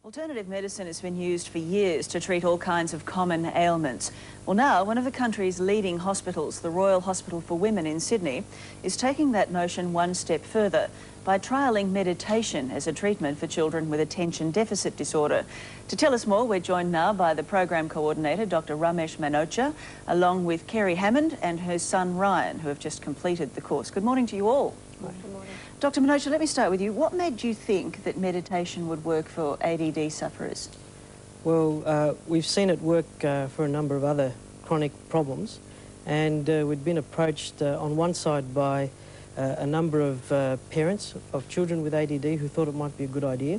Alternative medicine has been used for years to treat all kinds of common ailments. Well, now, one of the country's leading hospitals, the Royal Hospital for Women in Sydney, is taking that notion one step further by trialling meditation as a treatment for children with attention deficit disorder. To tell us more, we're joined now by the program coordinator, Dr. Ramesh Manocha, along with Kerry Hammond and her son Ryan, who have just completed the course. Good morning to you all. Good morning. Dr. Manocha, let me start with you. What made you think that meditation would work for ADD sufferers? Well, we've seen it work for a number of other chronic problems, and we'd been approached on one side by a number of parents of children with ADD who thought it might be a good idea,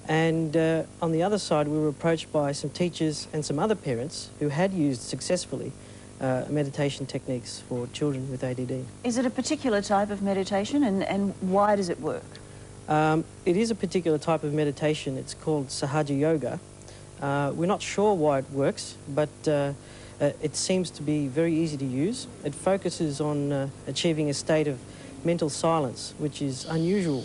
and on the other side we were approached by some teachers and some other parents who had used successfully meditation techniques for children with ADD. Is it a particular type of meditation, and why does it work? It is a particular type of meditation. It's called Sahaja yoga. We're not sure why it works, but it seems to be very easy to use. It focuses on achieving a state of mental silence, which is unusual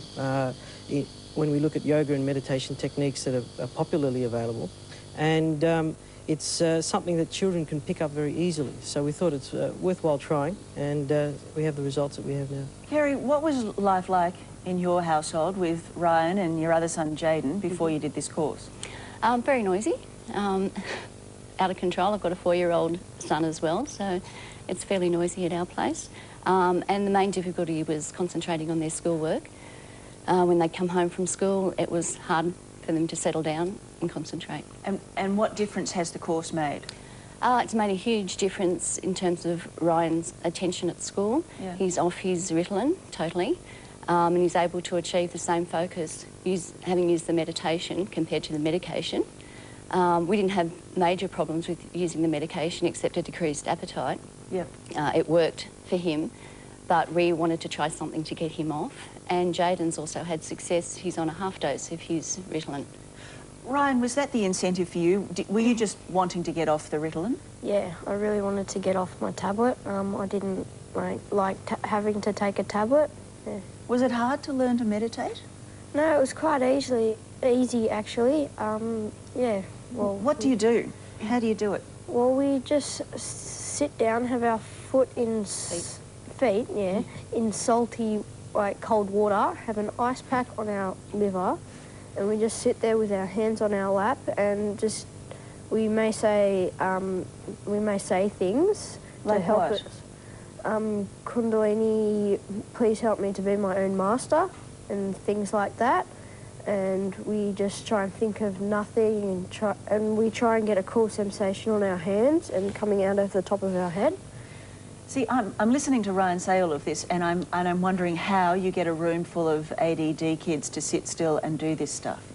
when we look at yoga and meditation techniques that are popularly available. And it's something that children can pick up very easily. So we thought it's worthwhile trying, and we have the results that we have now. Kerry, what was life like in your household with Ryan and your other son Jaden before you did this course? Very noisy, out of control. I've got a 4-year-old son as well, so it's fairly noisy at our place. And the main difficulty was concentrating on their schoolwork. When they come home from school, it was hard for them to settle down and concentrate. And what difference has the course made? It's made a huge difference in terms of Ryan's attention at school. Yeah. He's off his Ritalin totally, and he's able to achieve the same focus having used the meditation compared to the medication. We didn't have major problems with using the medication except a decreased appetite. Yep. It worked for him, but we wanted to try something to get him off. And Jaden's also had success. He's on a half dose of his Ritalin. Ryan, was that the incentive for you? Were you just wanting to get off the Ritalin? Yeah, I really wanted to get off my tablet. I didn't like having to take a tablet. Yeah. Was it hard to learn to meditate? No, it was quite easy actually. Yeah. Well, what do you do? How do you do it? Well, we just sit down, have our foot in feet, yeah, in salty, cold water, have an ice pack on our liver, and we just sit there with our hands on our lap, and just we may say things like to help what? us. Kundalini, please help me to be my own master, and things like that. And we just try and think of nothing, and we try and get a cool sensation on our hands and coming out of the top of our head. See, I'm listening to Ryan say all of this, and I'm wondering how you get a room full of ADD kids to sit still and do this stuff.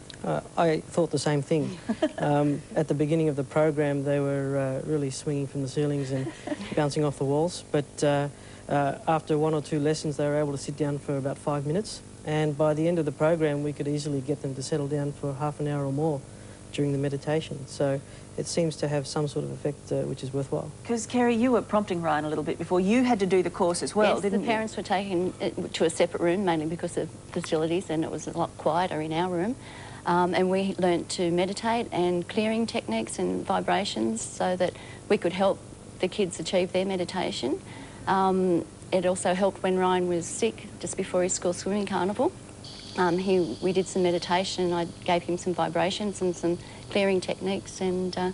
I thought the same thing. At the beginning of the program, they were really swinging from the ceilings and bouncing off the walls. But after 1 or 2 lessons, they were able to sit down for about 5 minutes. And by the end of the program, we could easily get them to settle down for half an hour or more during the meditation. So it seems to have some sort of effect which is worthwhile. Because, Kerry, you were prompting Ryan a little bit before. You had to do the course as well, yes, didn't you? you? The parents were taken to a separate room, mainly because of facilities, and it was a lot quieter in our room. And we learnt to meditate and clearing techniques and vibrations so that we could help the kids achieve their meditation. It also helped when Ryan was sick just before his school swimming carnival. We did some meditation. I gave him some vibrations and some clearing techniques, and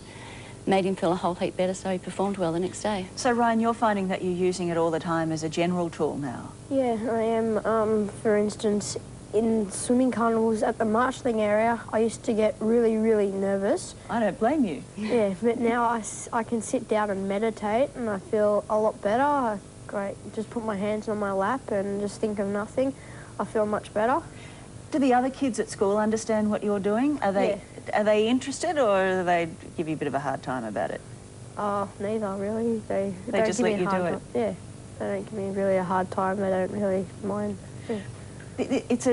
made him feel a whole heap better, so he performed well the next day. So, Ryan, you're finding that you're using it all the time as a general tool now? Yeah, I am. For instance, in swimming carnivals at the marshalling area, I used to get really, really nervous. I don't blame you. Yeah, but now I can sit down and meditate, and I feel a lot better. I just put my hands on my lap and just think of nothing. I feel much better. Do the other kids at school understand what you're doing? Are they interested, or do they give you a bit of a hard time about it? Neither really. They just let you do it? Yeah, they don't give me really a hard time. They don't really mind. Yeah. It's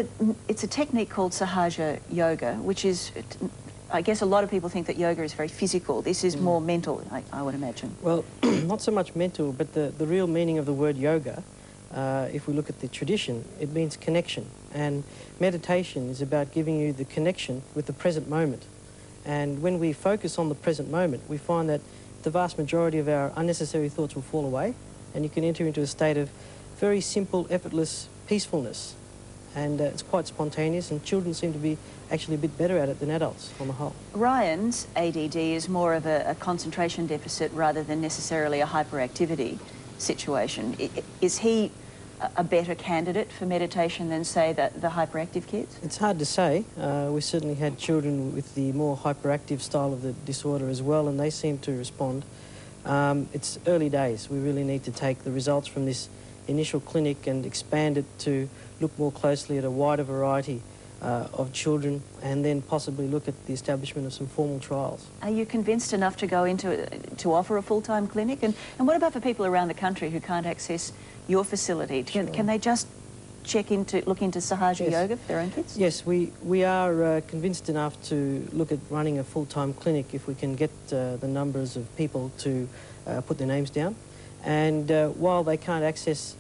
a technique called Sahaja yoga, which is, I guess a lot of people think that yoga is very physical. This is more mental, I would imagine. Well, not so much mental, but the real meaning of the word yoga if we look at the tradition, it means connection. And meditation is about giving you the connection with the present moment. And when we focus on the present moment, we find that the vast majority of our unnecessary thoughts will fall away, and you can enter into a state of very simple, effortless peacefulness. And it's quite spontaneous, and children seem to be actually a bit better at it than adults on the whole. Ryan's ADD is more of a concentration deficit rather than necessarily a hyperactivity situation. Is he a better candidate for meditation than, say, the hyperactive kids? It's hard to say. We certainly had children with the more hyperactive style of the disorder as well, and they seem to respond. It's early days. We really need to take the results from this initial clinic and expand it to look more closely at a wider variety of children, and then possibly look at the establishment of some formal trials. Are you convinced enough to go into to offer a full-time clinic? And what about for people around the country who can't access your facility? Can they just look into Sahaja Yoga for their own kids? Yes, we are convinced enough to look at running a full-time clinic if we can get the numbers of people to put their names down. And while they can't access,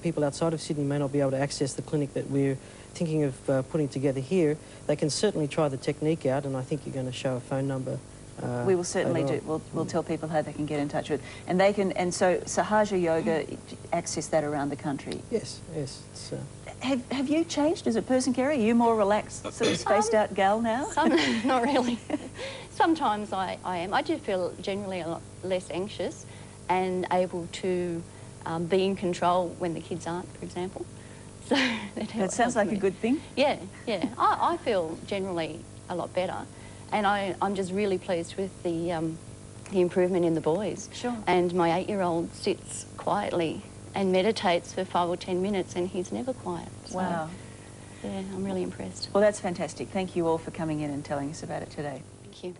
people outside of Sydney may not be able to access the clinic that we're thinking of putting together here, they can certainly try the technique out, and I think you're going to show a phone number. We will certainly do. We'll tell people how they can get in touch with, and they can. And so Sahaja Yoga, access that around the country. Yes, yes. It's, have you changed as a person, Kerry? Are you more relaxed, sort of spaced out gal now? Not really. Sometimes I am. I do feel generally a lot less anxious and able to be in control when the kids aren't, for example. So that sounds like a good thing. Yeah, yeah. I feel generally a lot better, and I'm just really pleased with the improvement in the boys. Sure. And my 8-year-old sits quietly and meditates for 5 or 10 minutes, and he's never quiet. So, wow. Yeah, I'm really impressed. Well, that's fantastic. Thank you all for coming in and telling us about it today. Thank you.